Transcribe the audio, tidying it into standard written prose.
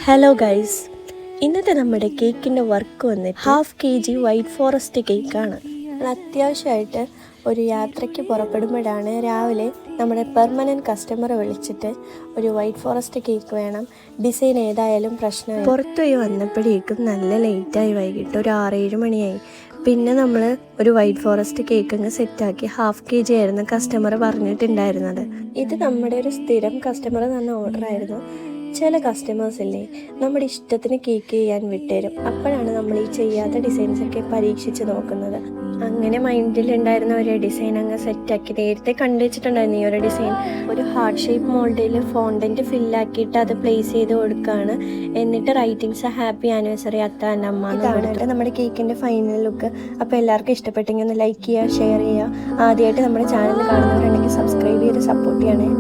Hello guys, ഇന്നത്തെ നമ്മുടെ കേക്കിൻ്റെ വർക്ക് വന്നിട്ട് ½ kg വൈറ്റ് ഫോറസ്റ്റ് കേക്കാണ്. അത്യാവശ്യമായിട്ട് ഒരു യാത്രയ്ക്ക് പുറപ്പെടുമ്പോഴാണ് രാവിലെ നമ്മുടെ പെർമനൻറ്റ് കസ്റ്റമറെ വിളിച്ചിട്ട് ഒരു വൈറ്റ് ഫോറസ്റ്റ് കേക്ക് വേണം, ഡിസൈൻ ഏതായാലും പ്രശ്നമില്ല. പുറത്തുപോയി വന്നപ്പോഴേക്കും നല്ല ലേറ്റായി, വൈകിട്ട് ഒരു 6-7 മണിയായി. പിന്നെ നമ്മൾ ഒരു വൈറ്റ് ഫോറസ്റ്റ് കേക്ക് അങ്ങ് സെറ്റാക്കി. ½ kg ആയിരുന്നു കസ്റ്റമർ പറഞ്ഞിട്ടുണ്ടായിരുന്നത്. ഇത് നമ്മുടെ ഒരു സ്ഥിരം കസ്റ്റമർ തന്ന ഓർഡറായിരുന്നു. ചില കസ്റ്റമേഴ്സ് ഇല്ലേ, നമ്മുടെ ഇഷ്ടത്തിന് കേക്ക് ചെയ്യാൻ വിട്ടുതരും. അപ്പോഴാണ് നമ്മൾ ഈ ചെയ്യാത്ത ഡിസൈൻസൊക്കെ പരീക്ഷിച്ച് നോക്കുന്നത്. അങ്ങനെ മൈൻഡിലുണ്ടായിരുന്ന ഒരു ഡിസൈൻ അങ്ങ് സെറ്റാക്കി. നേരത്തെ കണ്ടുവച്ചിട്ടുണ്ടായിരുന്നു ഈ ഒരു ഡിസൈൻ. ഒരു ഹാർട്ട് ഷേപ്പ് മോൾഡിൽ ഫോണ്ടൻറ്റ് ഫില്ലാക്കിയിട്ട് അത് പ്ലേസ് ചെയ്ത് കൊടുക്കുകയാണ്. എന്നിട്ട് writings happy anniversary Atta and അമ്മ. ഇതാണ് നമ്മുടെ കേക്കിൻ്റെ ഫൈനൽ ലുക്ക്. അപ്പോൾ എല്ലാവർക്കും ഇഷ്ടപ്പെട്ടെങ്കിൽ ഒന്ന് ലൈക്ക് ചെയ്യുക, ഷെയർ ചെയ്യുക. ആദ്യമായിട്ട് നമ്മുടെ ചാനൽ കാണുന്നവരുണ്ടെങ്കിൽ സബ്സ്ക്രൈബ് ചെയ്ത് സപ്പോർട്ട് ചെയ്യണേ.